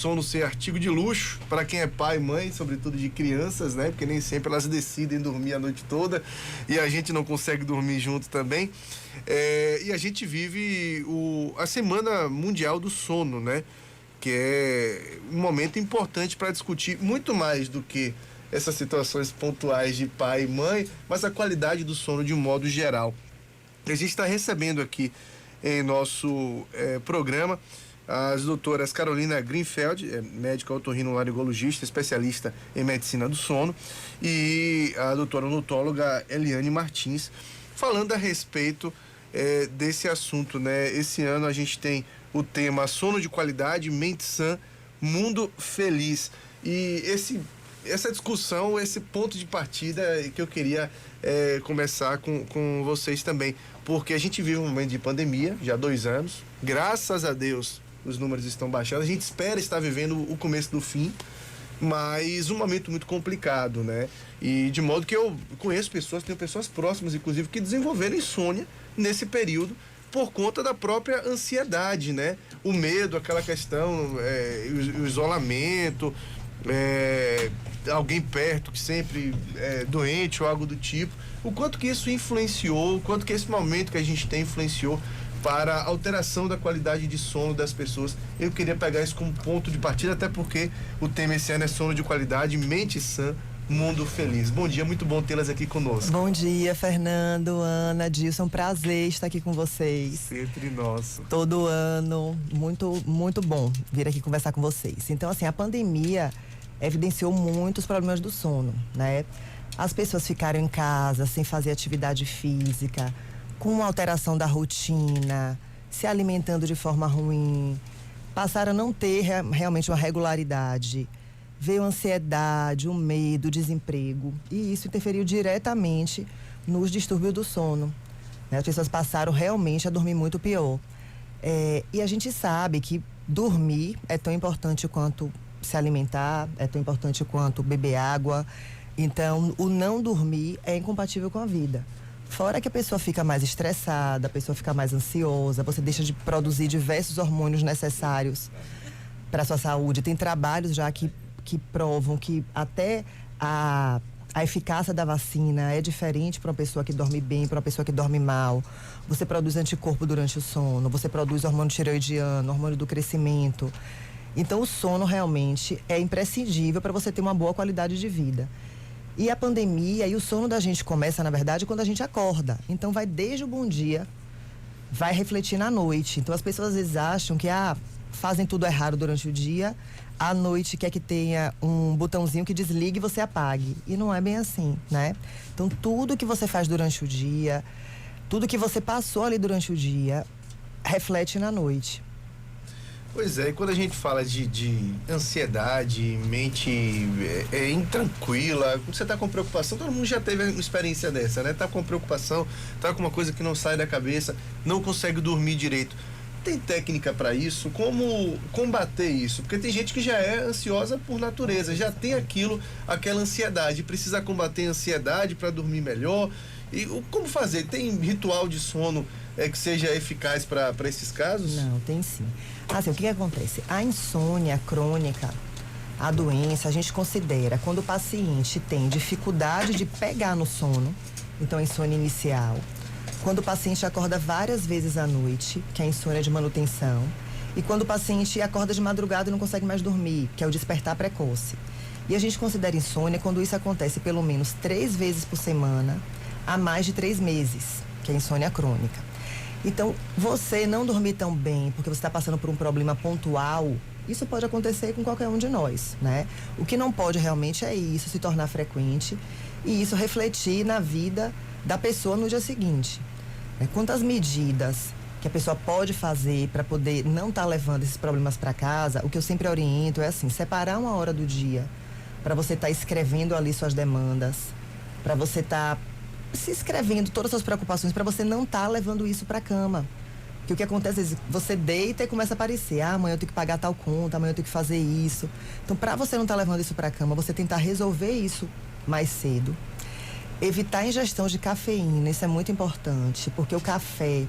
Sono ser artigo de luxo para quem é pai e mãe, sobretudo de crianças, né? Porque nem sempre elas decidem dormir a noite toda e a gente não consegue dormir junto também. E a gente vive a Semana Mundial do Sono, né? Que é um momento importante para discutir muito mais do que essas situações pontuais de pai e mãe, mas a qualidade do sono de um modo geral. A gente está recebendo aqui em nosso programa as doutoras Carolina Greenfeld, médica otorrinolaringologista, especialista em medicina do sono, e a doutora odontóloga Eliane Martins, falando a respeito desse assunto, né? Esse ano a gente tem o tema sono de qualidade, mente sã, mundo feliz. E essa discussão, esse ponto de partida que eu queria começar com vocês também, porque a gente vive um momento de pandemia, já há 2 anos, graças a Deus os números estão baixando, a gente espera estar vivendo o começo do fim, mas um momento muito complicado, né? E de modo que eu conheço pessoas, tenho pessoas próximas, inclusive, que desenvolveram insônia nesse período por conta da própria ansiedade, né? O medo, aquela questão, o isolamento, alguém perto que sempre é doente ou algo do tipo. O quanto que isso influenciou, o quanto que esse momento que a gente tem influenciou para a alteração da qualidade de sono das pessoas. Eu queria pegar isso como ponto de partida, até porque o tema esse ano é sono de qualidade, mente sã, mundo feliz. Bom dia, muito bom tê-las aqui conosco. Bom dia, Fernando, Ana, Dilson, prazer estar aqui com vocês. Sempre nosso. Todo ano, muito, muito bom vir aqui conversar com vocês. Então, assim, a pandemia evidenciou muitos problemas do sono, né? As pessoas ficaram em casa sem fazer atividade física, com uma alteração da rotina, se alimentando de forma ruim, passaram a não ter realmente uma regularidade. Veio a ansiedade, o medo, o desemprego, e isso interferiu diretamente nos distúrbios do sono, né? As pessoas passaram realmente a dormir muito pior. E a gente sabe que dormir é tão importante quanto se alimentar, é tão importante quanto beber água. Então, o não dormir é incompatível com a vida. Fora que a pessoa fica mais estressada, a pessoa fica mais ansiosa, você deixa de produzir diversos hormônios necessários para a sua saúde. Tem trabalhos já que provam que até a eficácia da vacina é diferente para uma pessoa que dorme bem, para uma pessoa que dorme mal. Você produz anticorpo durante o sono, você produz hormônio tireoidiano, hormônio do crescimento. Então, o sono realmente é imprescindível para você ter uma boa qualidade de vida. E a pandemia e o sono da gente começa, na verdade, quando a gente acorda. Então, vai desde o bom dia, vai refletir na noite. Então, as pessoas às vezes acham que fazem tudo errado durante o dia, à noite quer que tenha um botãozinho que desligue e você apague. E não é bem assim, né? Então, tudo que você faz durante o dia, tudo que você passou ali durante o dia, reflete na noite. Pois é, e quando a gente fala de ansiedade, mente intranquila, quando você está com preocupação, todo mundo já teve uma experiência dessa, né? Tá com preocupação, tá com uma coisa que não sai da cabeça, não consegue dormir direito. Tem técnica para isso? Como combater isso? Porque tem gente que já é ansiosa por natureza, já tem aquela ansiedade, precisa combater a ansiedade para dormir melhor. E como fazer? Tem ritual de sono que seja eficaz para esses casos? Não, tem sim. Assim, o que acontece? A insônia crônica, a doença, a gente considera quando o paciente tem dificuldade de pegar no sono, então a insônia inicial. Quando o paciente acorda várias vezes à noite, que é a insônia de manutenção. E quando o paciente acorda de madrugada e não consegue mais dormir, que é o despertar precoce. E a gente considera insônia quando isso acontece pelo menos 3 vezes por semana, há mais de 3 meses, que é a insônia crônica. Então, você não dormir tão bem porque você está passando por um problema pontual, isso pode acontecer com qualquer um de nós, né? O que não pode realmente é isso se tornar frequente e isso refletir na vida da pessoa no dia seguinte. Quantas medidas que a pessoa pode fazer para poder não estar levando esses problemas para casa, o que eu sempre oriento é assim, separar uma hora do dia para você estar escrevendo ali suas demandas, para você estar se escrevendo todas as suas preocupações, para você não estar levando isso para a cama. Porque o que acontece é que você deita e começa a aparecer, amanhã eu tenho que pagar tal conta, amanhã eu tenho que fazer isso. Então, para você não estar levando isso para a cama, você tentar resolver isso mais cedo. Evitar a ingestão de cafeína, isso é muito importante, porque o café,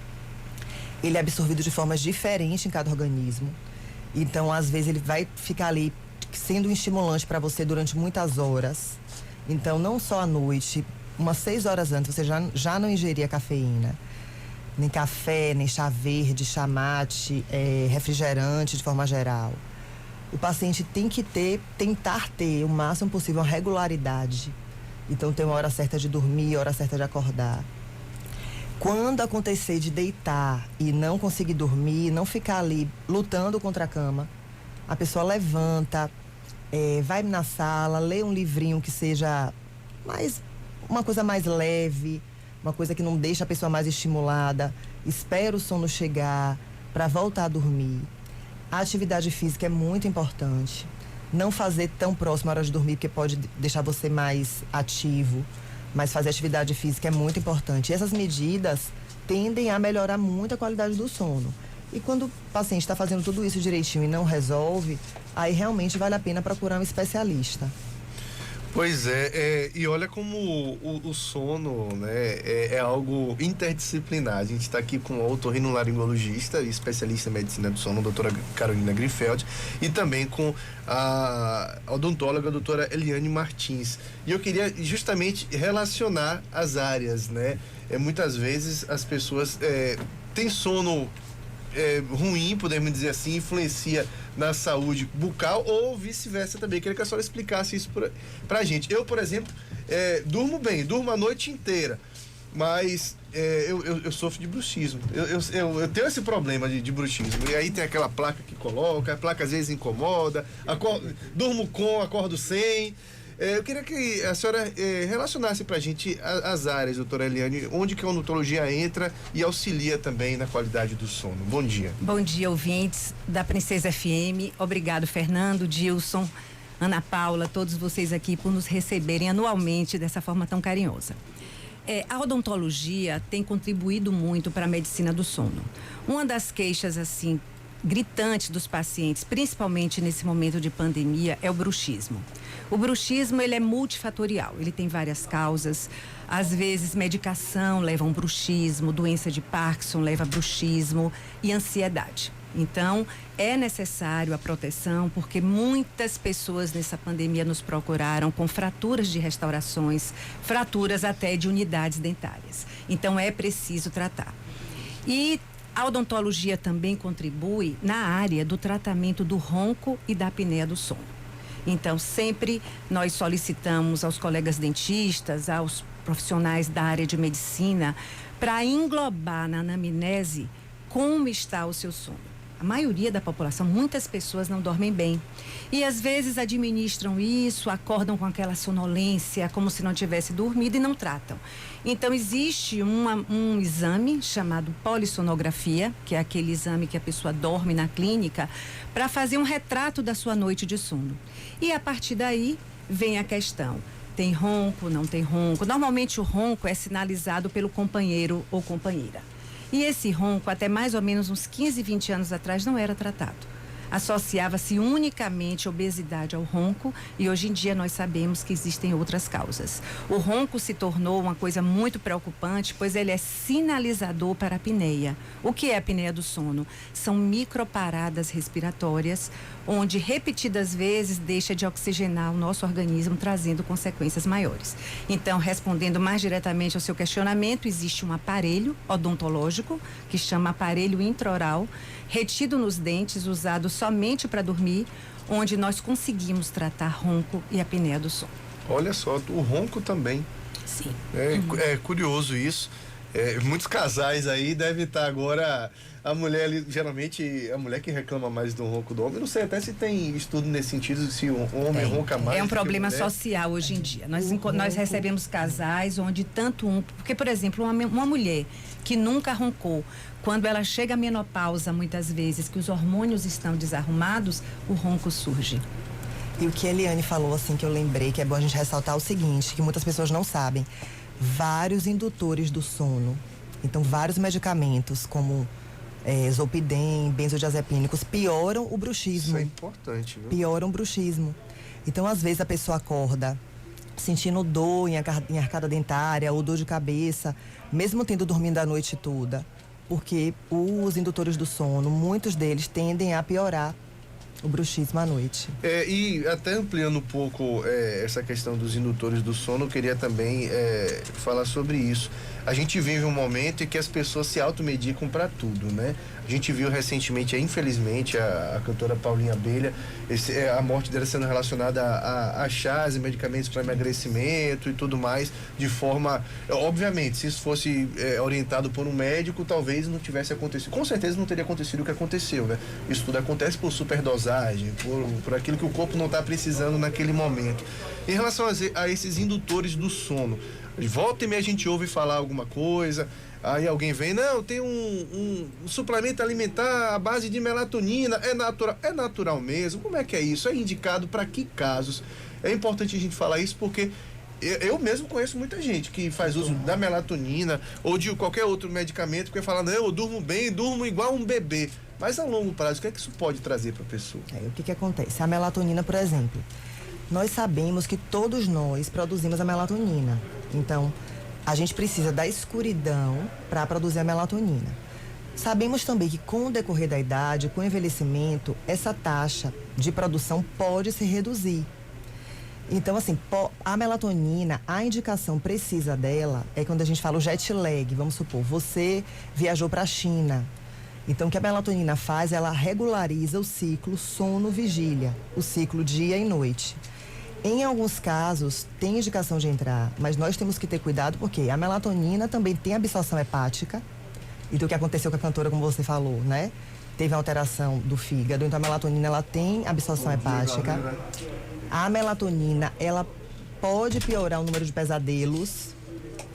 ele é absorvido de formas diferentes em cada organismo. Então, às vezes, ele vai ficar ali sendo um estimulante para você durante muitas horas. Então, não só à noite, umas 6 horas antes, você já não ingeria cafeína. Nem café, nem chá verde, chá mate, refrigerante de forma geral. O paciente tem que tentar ter o máximo possível uma regularidade. Então, tem uma hora certa de dormir, hora certa de acordar. Quando acontecer de deitar e não conseguir dormir, não ficar ali lutando contra a cama, a pessoa levanta, vai na sala, lê um livrinho que seja uma coisa mais leve, uma coisa que não deixa a pessoa mais estimulada, espera o sono chegar para voltar a dormir. A atividade física é muito importante. Não fazer tão próximo à hora de dormir, porque pode deixar você mais ativo. Mas fazer atividade física é muito importante. E essas medidas tendem a melhorar muito a qualidade do sono. E quando o paciente está fazendo tudo isso direitinho e não resolve, aí realmente vale a pena procurar um especialista. Pois é, e olha como o sono, né, é algo interdisciplinar. A gente está aqui com o otorrinolaringologista e especialista em medicina do sono, a doutora Carolina Grinfeld, e também com a odontóloga, a doutora Eliane Martins. E eu queria justamente relacionar as áreas, né? Muitas vezes as pessoas têm sono ruim, podemos dizer assim, influencia na saúde bucal ou vice-versa também. Queria que a senhora explicasse isso pra gente. Eu, por exemplo, durmo bem, durmo a noite inteira, mas eu sofro de bruxismo. Eu tenho esse problema de bruxismo. E aí tem aquela placa que coloca, a placa às vezes incomoda, durmo com, acordo sem. Eu queria que a senhora relacionasse pra gente as áreas, doutora Eliane, onde que a odontologia entra e auxilia também na qualidade do sono. Bom dia. Bom dia, ouvintes da Princesa FM. Obrigado, Fernando, Dilson, Ana Paula, todos vocês aqui por nos receberem anualmente dessa forma tão carinhosa. A odontologia tem contribuído muito para a medicina do sono. Uma das queixas, assim, gritantes dos pacientes, principalmente nesse momento de pandemia, é o bruxismo. O bruxismo, ele é multifatorial, ele tem várias causas. Às vezes, medicação leva a um bruxismo, doença de Parkinson leva a bruxismo e ansiedade. Então, é necessário a proteção, porque muitas pessoas nessa pandemia nos procuraram com fraturas de restaurações, fraturas até de unidades dentárias. Então, é preciso tratar. E a odontologia também contribui na área do tratamento do ronco e da apneia do sono. Então, sempre nós solicitamos aos colegas dentistas, aos profissionais da área de medicina, para englobar na anamnese como está o seu sono. A maioria da população, muitas pessoas não dormem bem. E às vezes administram isso, acordam com aquela sonolência, como se não tivesse dormido e não tratam. Então existe um exame chamado polissonografia, que é aquele exame que a pessoa dorme na clínica, para fazer um retrato da sua noite de sono. E a partir daí vem a questão. Tem ronco, não tem ronco? Normalmente o ronco é sinalizado pelo companheiro ou companheira. E esse ronco, até mais ou menos uns 15, 20 anos atrás, não era tratado. Associava-se unicamente a obesidade ao ronco e hoje em dia nós sabemos que existem outras causas. O ronco se tornou uma coisa muito preocupante, pois ele é sinalizador para a apneia. O que é a apneia do sono? São microparadas respiratórias, onde repetidas vezes deixa de oxigenar o nosso organismo, trazendo consequências maiores. Então, respondendo mais diretamente ao seu questionamento, existe um aparelho odontológico que chama aparelho intraoral, retido nos dentes, usado somente para dormir, onde nós conseguimos tratar ronco e apneia do sono. Olha só, o ronco também. Sim. É curioso isso. Muitos casais aí devem estar agora, a mulher ali, geralmente a mulher que reclama mais do ronco do homem, não sei até se tem estudo nesse sentido, se o homem ronca mais. É um problema social hoje em dia. Nós recebemos casais onde porque, por exemplo, uma mulher que nunca roncou, quando ela chega à menopausa, muitas vezes, que os hormônios estão desarrumados, o ronco surge. E o que a Eliane falou, assim, que eu lembrei, que é bom a gente ressaltar o seguinte, que muitas pessoas não sabem. Vários indutores do sono, então vários medicamentos, como Zolpidem, benzodiazepínicos, pioram o bruxismo. Isso é importante, viu? Pioram o bruxismo. Então, às vezes, a pessoa acorda sentindo dor em arcada dentária ou dor de cabeça, mesmo tendo dormido a noite toda, porque os indutores do sono, muitos deles tendem a piorar o bruxismo à noite. E até ampliando um pouco essa questão dos indutores do sono, eu queria também falar sobre isso. A gente vive um momento em que as pessoas se automedicam para tudo, né? A gente viu recentemente, infelizmente, a cantora Paulinha Abelha, a morte dela sendo relacionada a chás e medicamentos para emagrecimento e tudo mais, de forma... Obviamente, se isso fosse orientado por um médico, talvez não tivesse acontecido. Com certeza não teria acontecido o que aconteceu, né? Isso tudo acontece por superdosagem, por aquilo que o corpo não está precisando naquele momento. Em relação a esses indutores do sono, volta e meia a gente ouve falar alguma coisa, aí alguém vem, não, tem um suplemento alimentar à base de melatonina, é natural mesmo? Como é que é isso? É indicado para que casos? É importante a gente falar isso porque eu mesmo conheço muita gente que faz uso da melatonina ou de qualquer outro medicamento, porque fala, não, eu durmo bem, durmo igual um bebê. Mas a longo prazo, o que é que isso pode trazer para a pessoa? O que acontece? A melatonina, por exemplo, nós sabemos que todos nós produzimos a melatonina. Então, a gente precisa da escuridão para produzir a melatonina. Sabemos também que com o decorrer da idade, com o envelhecimento, essa taxa de produção pode se reduzir. Então, assim, a melatonina, a indicação precisa dela é quando a gente fala o jet lag. Vamos supor, você viajou para a China. Então, o que a melatonina faz, ela regulariza o ciclo sono-vigília, o ciclo dia e noite. Em alguns casos, tem indicação de entrar, mas nós temos que ter cuidado porque a melatonina também tem absorção hepática. E do que aconteceu com a cantora, como você falou, né? Teve alteração do fígado, então a melatonina, ela tem absorção hepática. A melatonina, ela pode piorar o número de pesadelos,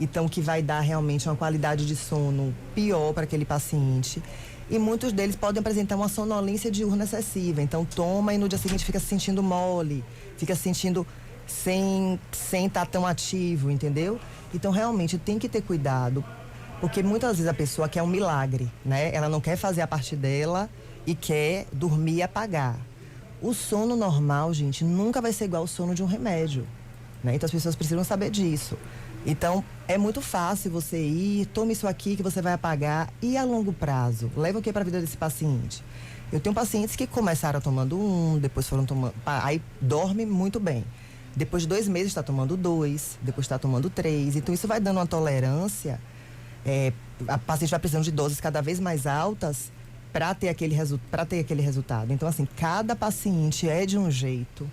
então que vai dar realmente uma qualidade de sono pior para aquele paciente. E muitos deles podem apresentar uma sonolência diurna excessiva. Então toma e no dia seguinte fica se sentindo mole, fica se sentindo sem estar tão ativo, entendeu? Então realmente tem que ter cuidado, porque muitas vezes a pessoa quer um milagre, né? Ela não quer fazer a parte dela e quer dormir e apagar. O sono normal, gente, nunca vai ser igual ao sono de um remédio, né? Então as pessoas precisam saber disso. Então, é muito fácil você ir, tome isso aqui que você vai apagar. E a longo prazo? Leva o que para a vida desse paciente? Eu tenho pacientes que começaram tomando depois foram tomando... Aí dorme muito bem. Depois de 2 meses está tomando 2, depois está tomando 3. Então, isso vai dando uma tolerância. A paciente vai precisando de doses cada vez mais altas para ter aquele resultado. Então, assim, cada paciente é de um jeito.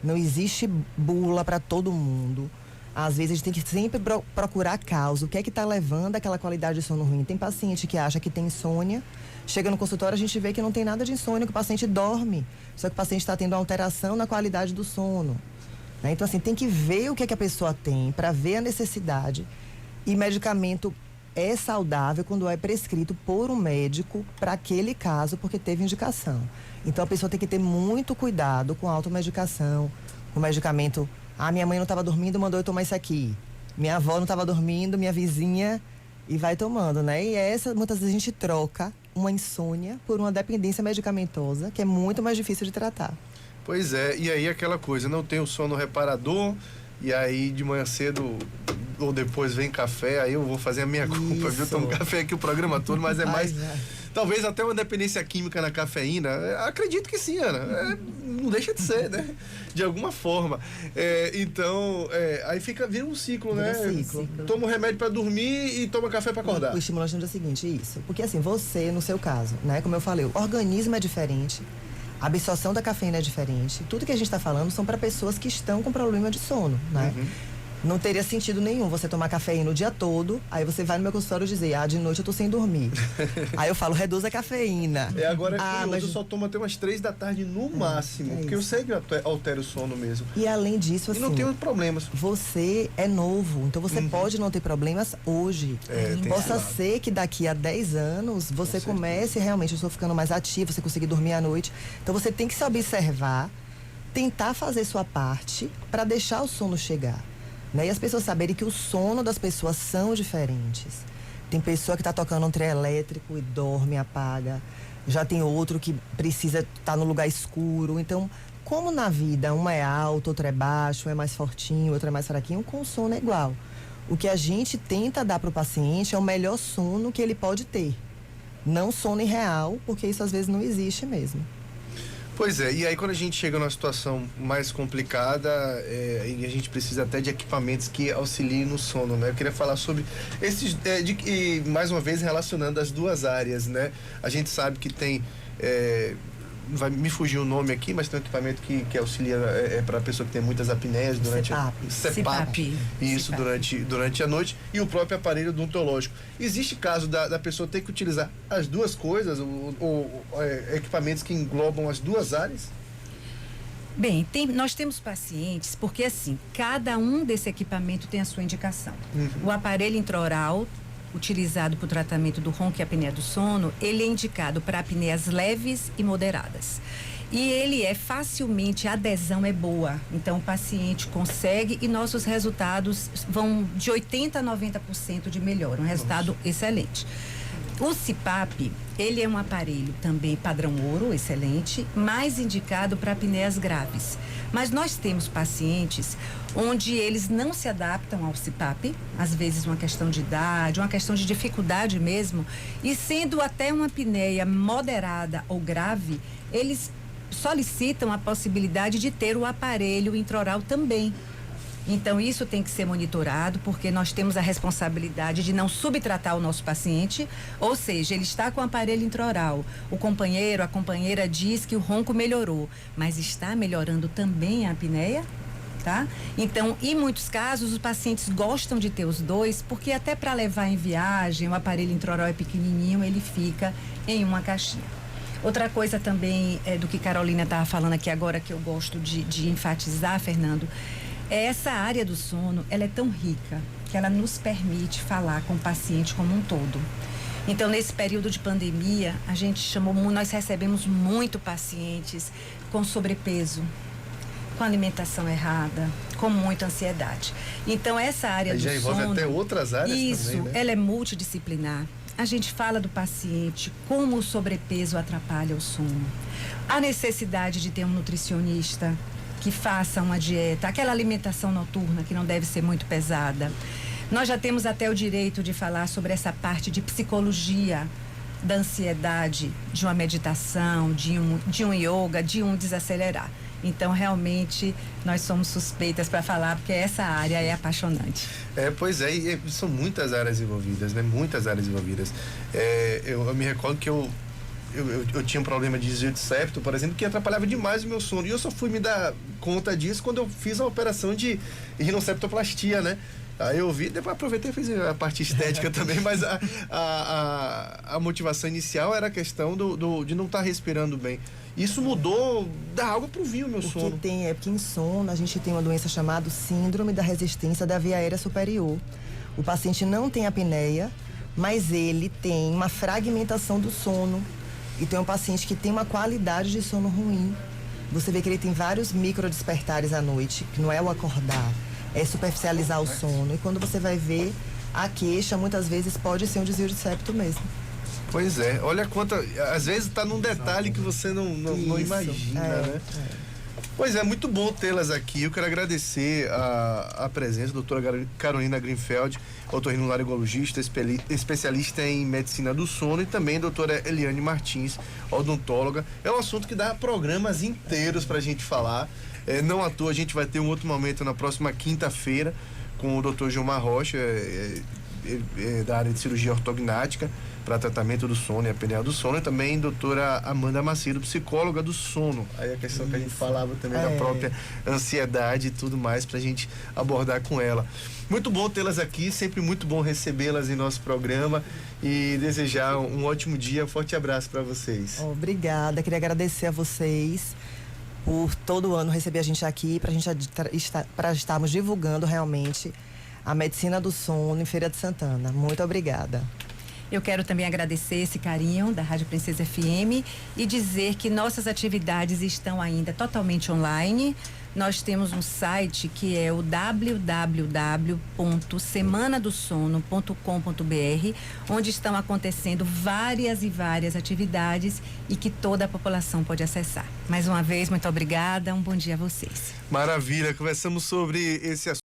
Não existe bula para todo mundo. Às vezes a gente tem que sempre procurar a causa. O que é que está levando aquela qualidade de sono ruim? Tem paciente que acha que tem insônia. Chega no consultório, a gente vê que não tem nada de insônia, que o paciente dorme. Só que o paciente está tendo uma alteração na qualidade do sono. Né? Então, assim, tem que ver o que é que a pessoa tem para ver a necessidade. E medicamento é saudável quando é prescrito por um médico para aquele caso, porque teve indicação. Então, a pessoa tem que ter muito cuidado com a automedicação, com o medicamento. Minha mãe não estava dormindo, mandou eu tomar isso aqui. Minha avó não estava dormindo, minha vizinha, e vai tomando, né? E muitas vezes a gente troca uma insônia por uma dependência medicamentosa, que é muito mais difícil de tratar. Pois é, e aí aquela coisa, não tem o sono reparador, e aí de manhã cedo ou depois vem café, aí eu vou fazer a minha culpa, viu? Tomo café aqui o programa todo, mas é mais... Talvez até uma dependência química na cafeína. Acredito que sim, Ana. Não deixa de ser, né? De alguma forma. Então, aí vira um ciclo, né? Toma um remédio para dormir e toma café para acordar. O estimulante no dia seguinte, isso. Porque assim, você, no seu caso, né? Como eu falei, o organismo é diferente, a absorção da cafeína é diferente. Tudo que a gente está falando são para pessoas que estão com problema de sono, né? Não teria sentido nenhum você tomar cafeína o dia todo, aí você vai no meu consultório dizer, de noite eu tô sem dormir. Aí eu falo, reduz a cafeína. Agora curioso, eu só tomo até umas 3 da tarde no máximo, porque eu sei que altera o sono mesmo. E além disso, assim... E não tenho problemas. Você é novo, então você pode não ter problemas hoje. Possa ser que daqui a 10 anos você comece realmente, eu estou ficando mais ativo, você conseguir dormir à noite. Então você tem que se observar, tentar fazer sua parte para deixar o sono chegar. Né? E as pessoas saberem que o sono das pessoas são diferentes. Tem pessoa que está tocando um trio elétrico e dorme, apaga. Já tem outro que precisa estar no lugar escuro. Então, como na vida, uma é alta, outra é baixo, um é mais fortinho, outro é mais fraquinho, com o sono é igual. O que a gente tenta dar para o paciente é o melhor sono que ele pode ter. Não sono irreal, porque isso às vezes não existe mesmo. Pois é, e aí quando a gente chega numa situação mais complicada, e a gente precisa até de equipamentos que auxiliem no sono, né? Eu queria falar sobre esses, e mais uma vez relacionando as duas áreas, né? A gente sabe que tem, vai me fugir o nome aqui, mas tem um equipamento que auxilia para a pessoa que tem muitas apneias durante CPAP. Isso, CPAP. durante a noite, e o próprio aparelho odontológico. Existe caso da pessoa ter que utilizar as duas coisas, ou equipamentos que englobam as duas áreas? Bem, nós temos pacientes, porque assim, cada um desse equipamento tem a sua indicação. O aparelho intraoral, utilizado para o tratamento do ronco e apneia do sono, ele é indicado para apneias leves e moderadas. E ele facilmente, a adesão é boa. Então, o paciente consegue e nossos resultados vão de 80% a 90% de melhora. Um resultado excelente. O CPAP, ele é um aparelho também padrão ouro, excelente, mais indicado para apneias graves. Mas nós temos pacientes onde eles não se adaptam ao CPAP, às vezes uma questão de idade, uma questão de dificuldade mesmo, e sendo até uma apneia moderada ou grave, eles solicitam a possibilidade de ter o aparelho intraoral também. Então, isso tem que ser monitorado, porque nós temos a responsabilidade de não subtratar o nosso paciente, ou seja, ele está com o aparelho intraoral. O companheiro, a companheira diz que o ronco melhorou, mas está melhorando também a apneia? Tá? Então, em muitos casos, os pacientes gostam de ter os dois, porque até para levar em viagem, o aparelho intraoral é pequenininho, ele fica em uma caixinha. Outra coisa também do que Carolina estava falando aqui agora, que eu gosto de enfatizar, Fernando, essa área do sono, ela é tão rica que ela nos permite falar com o paciente como um todo. Então, nesse período de pandemia, nós recebemos muito pacientes com sobrepeso, com alimentação errada, com muita ansiedade. Então, essa área do sono... Já envolve até outras áreas isso, também, né? Ela é multidisciplinar. A gente fala do paciente, como o sobrepeso atrapalha o sono. A necessidade de ter um nutricionista que faça uma dieta, aquela alimentação noturna que não deve ser muito pesada. Nós já temos até o direito de falar sobre essa parte de psicologia da ansiedade, de uma meditação, de um yoga, de um desacelerar. Então, realmente, nós somos suspeitas para falar, porque essa área é apaixonante. Pois é, e são muitas áreas envolvidas, né? Muitas áreas envolvidas. Eu me recordo que eu tinha um problema de desvio de septo, por exemplo, que atrapalhava demais o meu sono. E eu só fui me dar conta disso quando eu fiz a operação de rinoceptoplastia, né? Aí eu vi, depois aproveitei e fiz a parte estética também, mas a motivação inicial era a questão de não estar respirando bem. Isso mudou da água para o vinho, meu sono. O que tem é porque em sono a gente tem uma doença chamada síndrome da resistência da via aérea superior. O paciente não tem apneia, mas ele tem uma fragmentação do sono. E tem um paciente que tem uma qualidade de sono ruim. Você vê que ele tem vários microdespertares à noite, que não é o acordar, é superficializar o sono. E quando você vai ver, a queixa muitas vezes pode ser um desvio de septo mesmo. Pois é, olha quanta... Às vezes está num detalhe que você não imagina, né? Pois é, muito bom tê-las aqui. Eu quero agradecer a presença da doutora Carolina Grinfeld, otorrinolaringologista, especialista em medicina do sono, e também a doutora Eliane Martins, odontóloga. É um assunto que dá programas inteiros para a gente falar. Não à toa, a gente vai ter um outro momento na próxima quinta-feira com o doutor Gilmar Rocha, da área de cirurgia ortognática para tratamento do sono e apneia do sono, e também doutora Amanda Macedo, psicóloga do sono. Aí a questão que a gente falava também da própria ansiedade e tudo mais, para a gente abordar com ela. Muito bom tê-las aqui, sempre muito bom recebê-las em nosso programa, e desejar um ótimo dia. Um forte abraço para vocês. Obrigada, queria agradecer a vocês por todo ano receber a gente aqui, para estarmos divulgando realmente a medicina do sono em Feira de Santana. Muito obrigada. Eu quero também agradecer esse carinho da Rádio Princesa FM e dizer que nossas atividades estão ainda totalmente online. Nós temos um site que é o www.semanadossono.com.br, onde estão acontecendo várias e várias atividades e que toda a população pode acessar. Mais uma vez, muito obrigada, um bom dia a vocês. Maravilha, conversamos sobre esse assunto.